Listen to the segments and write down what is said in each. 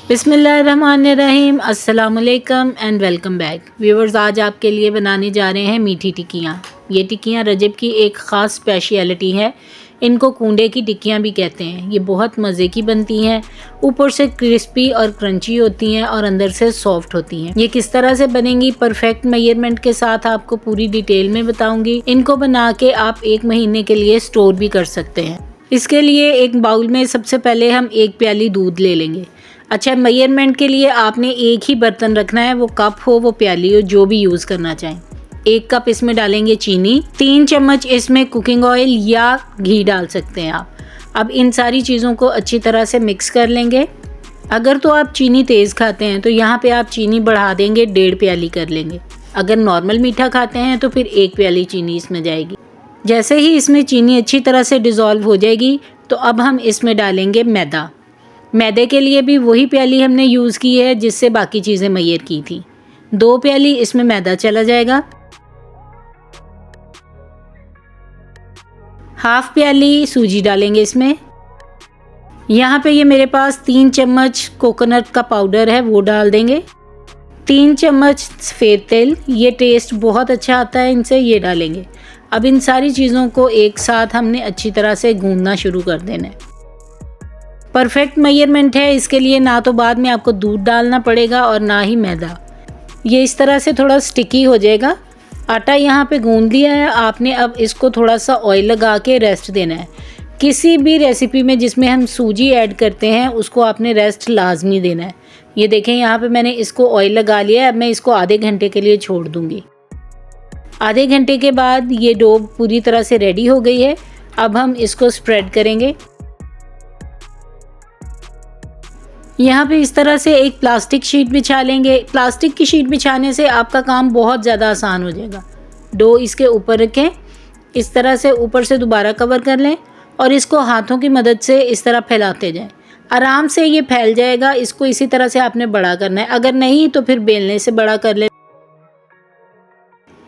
बिस्मिल्लाहिर्रहमानिर्रहीम, अस्सलामुअलैकुम and welcome back viewers. आज आपके लिए बनाने जा रहे हैं मीठी टिक्कियाँ। ये टिक्कियाँ रजब की एक ख़ास स्पेशलिटी है। इनको कूंडे की टिक्कियाँ भी कहते हैं। ये बहुत मज़े की बनती हैं, ऊपर से क्रिस्पी और क्रंची होती हैं और अंदर से सॉफ्ट होती हैं। ये किस तरह से बनेंगी परफेक्ट मेजरमेंट के साथ आपको पूरी डिटेल में बताऊंगी। इनको बना के आप 1 महीने के लिए स्टोर भी कर सकते हैं। इसके लिए एक बाउल में सबसे पहले हम 1 प्याली दूध ले लेंगे। अच्छा, मेजरमेंट के लिए आपने एक ही बर्तन रखना है, वो कप हो वो प्याली हो, जो भी यूज़ करना चाहें। 1 कप इसमें डालेंगे चीनी, 3 चम्मच इसमें कुकिंग ऑयल या घी डाल सकते हैं आप। अब इन सारी चीज़ों को अच्छी तरह से मिक्स कर लेंगे। अगर तो आप चीनी तेज़ खाते हैं तो यहाँ पे आप चीनी बढ़ा देंगे, 1.5 प्याली कर लेंगे। अगर नॉर्मल मीठा खाते हैं तो फिर 1 प्याली चीनी इसमें जाएगी। जैसे ही इसमें चीनी अच्छी तरह से डिज़ोल्व हो जाएगी तो अब हम इसमें डालेंगे मैदा। मैदे के लिए भी वही प्याली हमने यूज़ की है जिससे बाकी चीज़ें मैयर की थी। 2 प्याली इसमें मैदा चला जाएगा। हाफ प्याली सूजी डालेंगे इसमें। यहाँ पे ये मेरे पास 3 चम्मच कोकोनट का पाउडर है, वो डाल देंगे। 3 चम्मच सफ़ेद तेल, ये टेस्ट बहुत अच्छा आता है इनसे, ये डालेंगे। अब इन सारी चीज़ों को एक साथ हमने अच्छी तरह से गूंदना शुरू कर देना है। परफेक्ट मेजरमेंट है, इसके लिए ना तो बाद में आपको दूध डालना पड़ेगा और ना ही मैदा। ये इस तरह से थोड़ा स्टिकी हो जाएगा। आटा यहाँ पे गूंद लिया है आपने। अब इसको थोड़ा सा ऑयल लगा के रेस्ट देना है। किसी भी रेसिपी में जिसमें हम सूजी ऐड करते हैं उसको आपने रेस्ट लाजमी देना है। ये देखें, यहाँ पे मैंने इसको ऑयल लगा लिया है। अब मैं इसको आधे घंटे के लिए छोड़ दूँगी। आधे घंटे के बाद ये डो पूरी तरह से रेडी हो गई है। अब हम इसको स्प्रेड करेंगे। यहाँ पे इस तरह से एक प्लास्टिक शीट बिछा लेंगे। प्लास्टिक की शीट बिछाने से आपका काम बहुत ज़्यादा आसान हो जाएगा। डो इसके ऊपर रखें, इस तरह से ऊपर से दोबारा कवर कर लें और इसको हाथों की मदद से इस तरह फैलाते जाएं। आराम से ये फैल जाएगा। इसको इसी तरह से आपने बड़ा करना है, अगर नहीं तो फिर बेलने से बड़ा कर लें।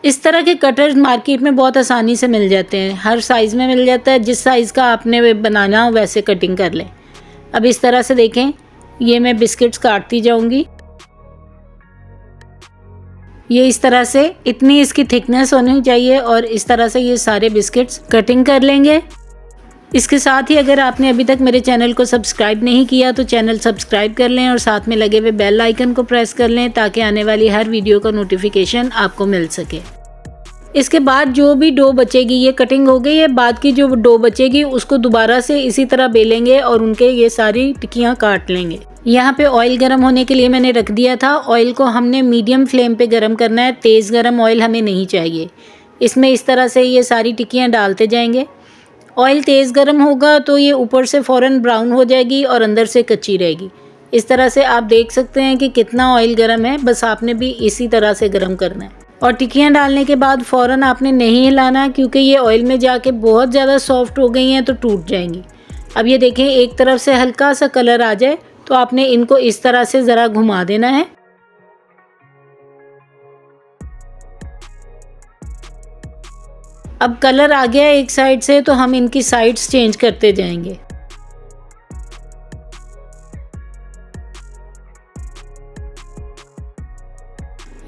इस तरह के कटर्स मार्केट में बहुत आसानी से मिल जाते हैं, हर साइज़ में मिल जाता है। जिस साइज़ का आपने बनाना हो वैसे कटिंग कर लें। अब इस तरह से देखें, ये मैं बिस्किट्स काटती जाऊंगी। ये इस तरह से इतनी इसकी थिकनेस होनी चाहिए और इस तरह से ये सारे बिस्किट्स कटिंग कर लेंगे। इसके साथ ही अगर आपने अभी तक मेरे चैनल को सब्सक्राइब नहीं किया तो चैनल सब्सक्राइब कर लें और साथ में लगे हुए बेल आइकन को प्रेस कर लें ताकि आने वाली हर वीडियो का नोटिफिकेशन आपको मिल सके। इसके बाद जो भी डो बचेगी, ये कटिंग हो गई है, बाद की जो डो बचेगी उसको दोबारा से इसी तरह बेलेंगे और उनके ये सारी टिक्कियाँ काट लेंगे। यहाँ पे ऑयल गरम होने के लिए मैंने रख दिया था। ऑयल को हमने मीडियम फ्लेम पे गरम करना है, तेज़ गरम ऑयल हमें नहीं चाहिए। इसमें इस तरह से ये सारी टिक्कियाँ डालते जाएंगे। ऑयल तेज़ गरम होगा तो ये ऊपर से फ़ौरन ब्राउन हो जाएगी और अंदर से कच्ची रहेगी। इस तरह से आप देख सकते हैं कि कितना ऑयल गरम है, बस आपने भी इसी तरह से गरम करना है। और टिक्कियाँ डालने के बाद फ़ौरन आपने नहीं हिलाना क्योंकि ये ऑयल में जाके बहुत ज़्यादा सॉफ्ट हो गई हैं तो टूट जाएंगी। अब ये देखें, एक तरफ से हल्का सा कलर आ जाए तो आपने इनको इस तरह से ज़रा घुमा देना है। अब कलर आ गया एक साइड से तो हम इनकी साइड्स चेंज करते जाएंगे।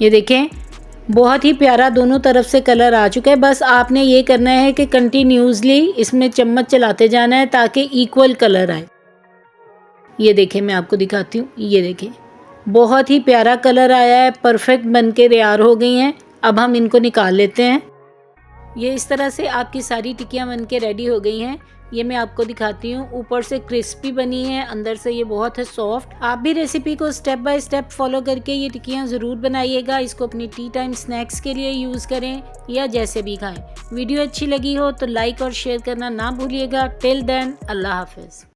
ये देखें, बहुत ही प्यारा दोनों तरफ से कलर आ चुका है। बस आपने ये करना है कि कंटिन्यूसली इसमें चम्मच चलाते जाना है ताकि इक्वल कलर आए। ये देखें, मैं आपको दिखाती हूँ। ये देखें, बहुत ही प्यारा कलर आया है, परफेक्ट बन के तैयार हो गई हैं। अब हम इनको निकाल लेते हैं। ये इस तरह से आपकी सारी टिक्कियाँ बन के रेडी हो गई हैं। ये मैं आपको दिखाती हूँ, ऊपर से क्रिस्पी बनी है, अंदर से ये बहुत है सॉफ्ट। आप भी रेसिपी को स्टेप बाय स्टेप फॉलो करके ये टिक्कियाँ ज़रूर बनाइएगा। इसको अपनी टी टाइम स्नैक्स के लिए यूज़ करें या जैसे भी खाएं। वीडियो अच्छी लगी हो तो लाइक और शेयर करना ना भूलिएगा। टिल देन, अल्लाह हाफिज़।